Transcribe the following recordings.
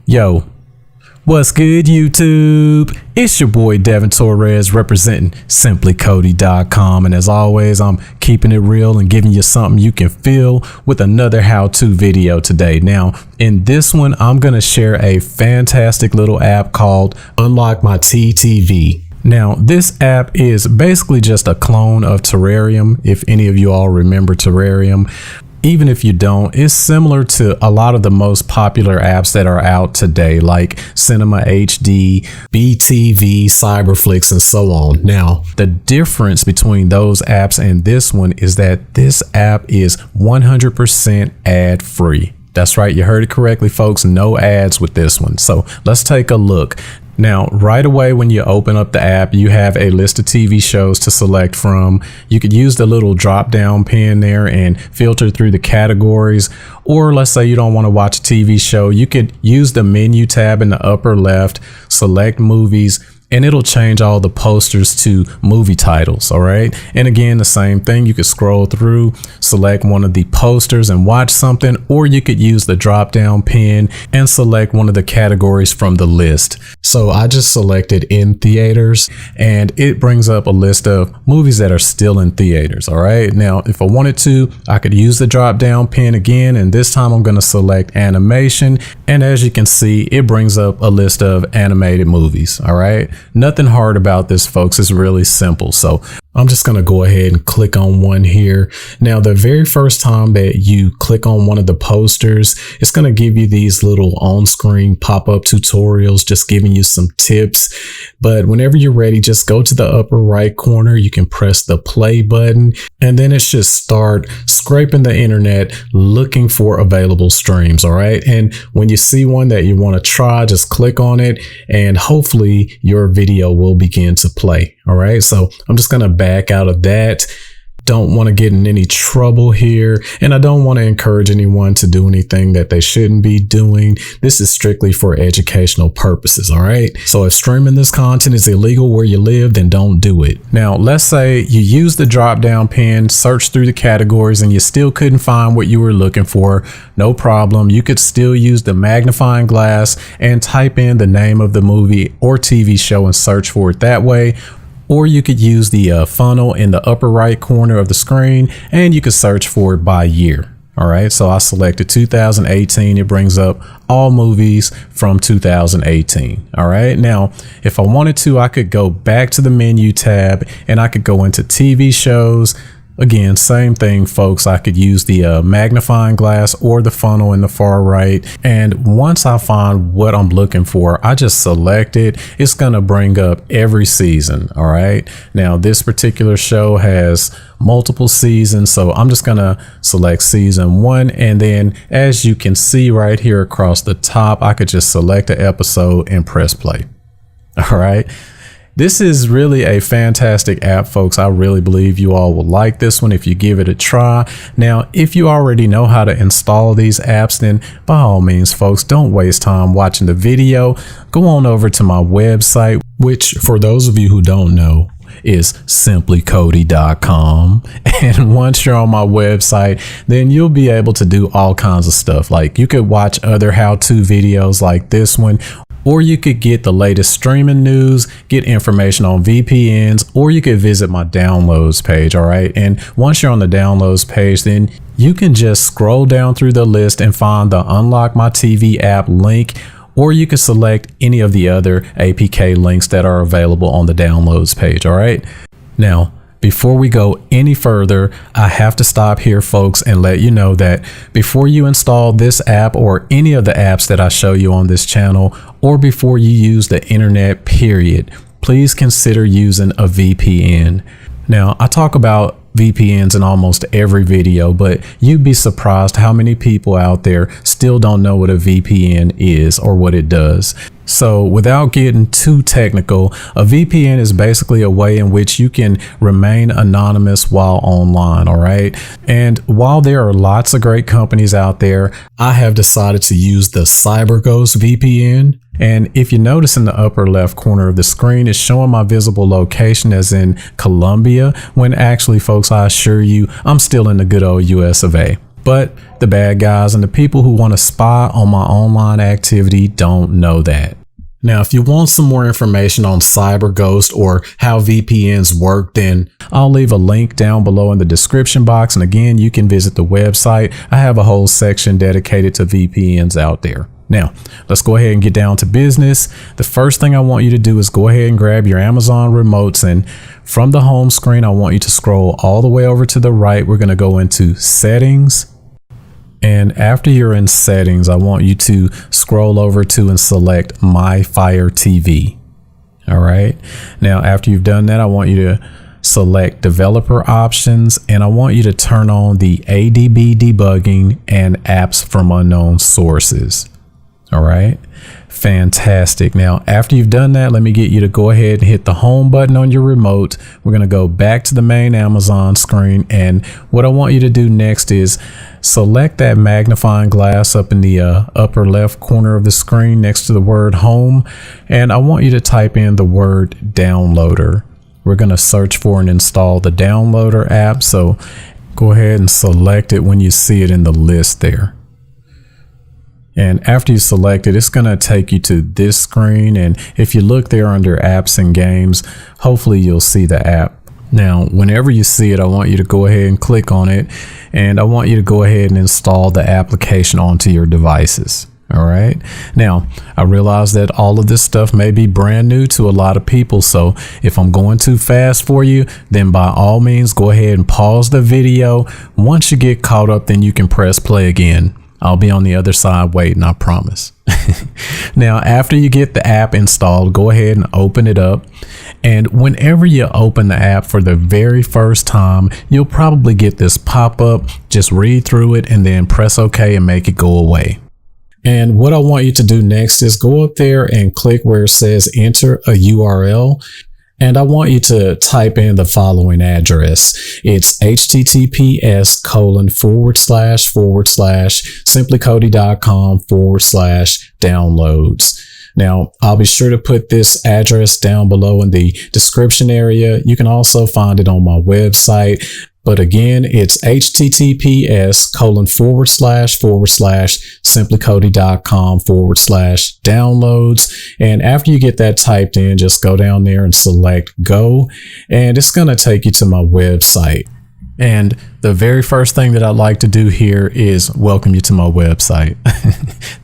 Yo, what's good, YouTube? It's your boy Devin Torres representing simplycody.com, and as always, I'm keeping it real and giving you something you can feel with another how-to video today. Now, in this one, I'm going to share a fantastic little app called Unlock My TTV. Now, this app is basically just a clone of Terrarium, if any of you all remember Terrarium. Even if you don't, it's similar to a lot of the most popular apps that are out today, like Cinema HD, BTV, Cyberflix, and so on. Now, the difference between those apps and this one is that this app is 100% ad-free. That's right, you heard it correctly, folks. No ads with this one. So let's take a look. Now, right away when you open up the app, you have a list of TV shows to select from. You could use the little drop down pen there and filter through the categories. Or let's say you don't want to watch a TV show, you could use the menu tab in the upper left, select movies, and it'll change all the posters to movie titles. All right. And again, the same thing. You could scroll through, select one of the posters and watch something, or you could use the drop down pen and select one of the categories from the list. So I just selected in theaters, and it brings up a list of movies that are still in theaters. All right. Now, if I wanted to, I could use the drop down pen again, and this time I'm going to select animation. And as you can see, it brings up a list of animated movies. All right. Nothing hard about this, folks. It's really simple. So I'm just going to go ahead and click on one here. Now, the very first time that you click on one of the posters, it's going to give you these little on-screen pop-up tutorials, just giving you some tips. But whenever you're ready, just go to the upper right corner. You can press the play button, and then it should start scraping the internet looking for available streams. All right. And when you see one that you want to try, just click on it, and hopefully your video will begin to play. All right. So I'm just going to back out of that. Don't want to get in any trouble here, and I don't want to encourage anyone to do anything that they shouldn't be doing. This is strictly for educational purposes. All right. So if streaming this content is illegal where you live, then don't do it. Now, let's say you use the drop down pen, search through the categories, and you still couldn't find what you were looking for. No problem. You could still use the magnifying glass and type in the name of the movie or TV show and search for it that way. Or you could use the funnel in the upper right corner of the screen, and you could search for it by year. All right. So I selected 2018. It brings up all movies from 2018. All right. Now, if I wanted to, I could go back to the menu tab and I could go into TV shows. Again, same thing, folks. I could use the magnifying glass or the funnel in the far right. And once I find what I'm looking for, I just select it. It's going to bring up every season. All right. Now, this particular show has multiple seasons, so I'm just going to select season 1. And then as you can see right here across the top, I could just select an episode and press play. All right. This is really a fantastic app, folks. I really believe you all will like this one if you give it a try. Now, if you already know how to install these apps, then by all means, folks, don't waste time watching the video. Go on over to my website, which for those of you who don't know, is simplycody.com. And once you're on my website, then you'll be able to do all kinds of stuff. Like you could watch other how-to videos like this one, or you could get the latest streaming news, get information on VPNs, or you could visit my downloads page. All right. And once you're on the downloads page, then you can just scroll down through the list and find the Unlock My TV app link, or you can select any of the other APK links that are available on the downloads page. All right. Now, before we go any further, I have to stop here, folks, and let you know that before you install this app or any of the apps that I show you on this channel, or before you use the internet, period, please consider using a VPN. Now, I talk about VPNs in almost every video, but you'd be surprised how many people out there still don't know what a VPN is or what it does. So without getting too technical, a VPN is basically a way in which you can remain anonymous while online. All right. And while there are lots of great companies out there, I have decided to use the CyberGhost VPN. And if you notice in the upper left corner of the screen, it's showing my visible location as in Colombia, when actually, folks, I assure you, I'm still in the good old US of A. But the bad guys and the people who want to spy on my online activity don't know that. Now, if you want some more information on CyberGhost or how VPNs work, then I'll leave a link down below in the description box. And again, you can visit the website. I have a whole section dedicated to VPNs out there. Now, let's go ahead and get down to business. The first thing I want you to do is go ahead and grab your Amazon remotes, and from the home screen, I want you to scroll all the way over to the right. We're going to go into settings. And after you're in settings, I want you to scroll over to and select My Fire TV. All right. Now, after you've done that, I want you to select developer options, and I want you to turn on the ADB debugging and apps from unknown sources. All right. Fantastic. Now, after you've done that, let me get you to go ahead and hit the home button on your remote. We're going to go back to the main Amazon screen. And what I want you to do next is select that magnifying glass up in the upper left corner of the screen next to the word home. And I want you to type in the word downloader. We're going to search for and install the downloader app. So go ahead and select it when you see it in the list there. And after you select it, it's going to take you to this screen. And if you look there under apps and games, hopefully you'll see the app. Now, whenever you see it, I want you to go ahead and click on it. And I want you to go ahead and install the application onto your devices. All right. Now, I realize that all of this stuff may be brand new to a lot of people. So if I'm going too fast for you, then by all means, go ahead and pause the video. Once you get caught up, then you can press play again. I'll be on the other side waiting, I promise. Now, after you get the app installed, go ahead and open it up. And whenever you open the app for the very first time, you'll probably get this pop-up. Just read through it and then press OK and make it go away. And what I want you to do next is go up there and click where it says enter a URL. And I want you to type in the following address. It's https://simplycody.com/downloads. Now, I'll be sure to put this address down below in the description area. You can also find it on my website. But again, it's https://simplycody.com/downloads. And after you get that typed in, just go down there and select go. And it's going to take you to my website. And the very first thing that I'd like to do here is welcome you to my website.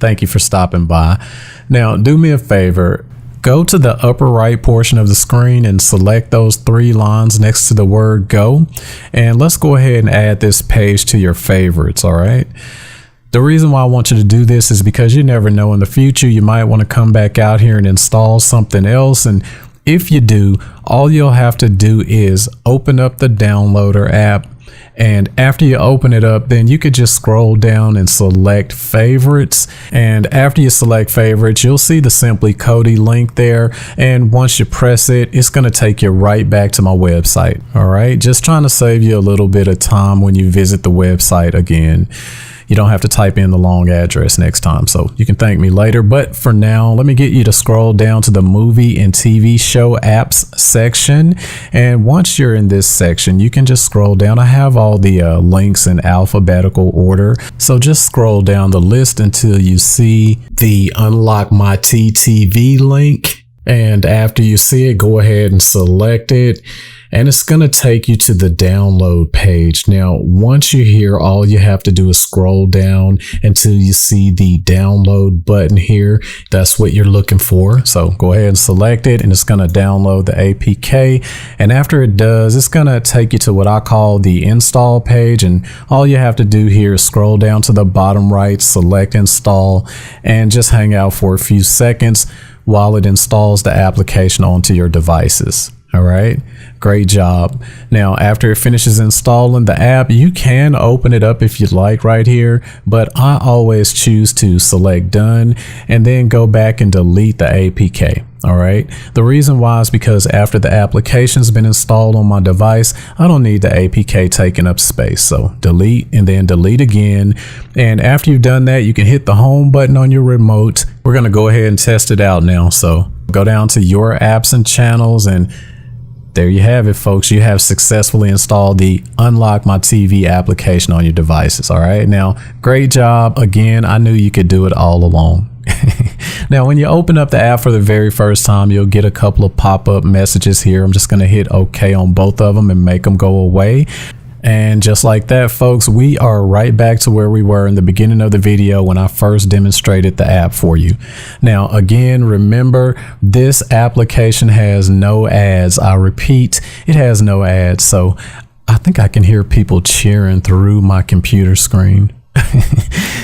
Thank you for stopping by. Now, do me a favor. Go to the upper right portion of the screen and select those 3 lines next to the word go. And let's go ahead and add this page to your favorites. All right. The reason why I want you to do this is because you never know, in the future, you might want to come back out here and install something else. And if you do, all you'll have to do is open up the downloader app. And after you open it up, then you could just scroll down and select favorites. And after you select favorites, you'll see the Simply Cody link there. And once you press it, it's going to take you right back to my website. All right. Just trying to save you a little bit of time when you visit the website again. You don't have to type in the long address next time, so you can thank me later. But for now, let me get you to scroll down to the movie and TV show apps section. And once you're in this section, you can just scroll down. I have all the links in alphabetical order. So just scroll down the list until you see the Unlock My TTV link. And after you see it, go ahead and select it. And it's going to take you to the download page. Now, once you're here, all you have to do is scroll down until you see the download button here. That's what you're looking for. So go ahead and select it, and it's going to download the APK. And after it does, it's going to take you to what I call the install page. And all you have to do here is scroll down to the bottom right, select install, and just hang out for a few seconds while it installs the application onto your devices. All right. Great job. Now, after it finishes installing the app, you can open it up if you'd like right here, but I always choose to select done and then go back and delete the APK. All right. The reason why is because after the application's been installed on my device, I don't need the APK taking up space. So delete and then delete again. And after you've done that, you can hit the home button on your remote. We're going to go ahead and test it out now. So go down to your apps and channels and there you have it, folks. You have successfully installed the Unlock My TV application on your devices. All right. Now, great job. Again, I knew you could do it all along. Now, when you open up the app for the very first time, you'll get a couple of pop-up messages here. I'm just going to hit OK on both of them and make them go away. And just like that, folks, we are right back to where we were in the beginning of the video when I first demonstrated the app for you. Now, again, remember, this application has no ads. I repeat, it has no ads. So I think I can hear people cheering through my computer screen.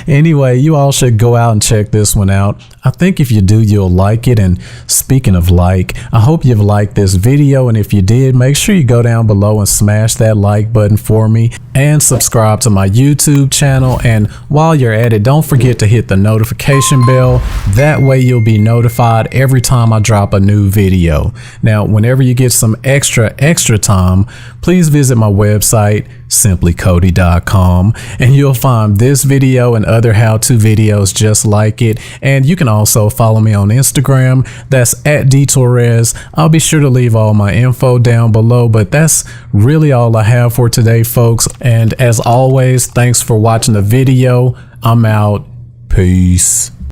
Anyway, you all should go out and check this one out. I think if you do, you'll like it. And speaking of like, I hope you've liked this video. And if you did, make sure you go down below and smash that like button for me and subscribe to my YouTube channel. And while you're at it, don't forget to hit the notification bell. That way you'll be notified every time I drop a new video. Now, whenever you get some extra time, please visit my website, simplycody.com, and you'll find this video and other how-to videos just like it. And you can also follow me on Instagram. That's @dtorres. I'll be sure to leave all my info down below, but that's really all I have for today, folks. And as always, thanks for watching the video. I'm out. Peace.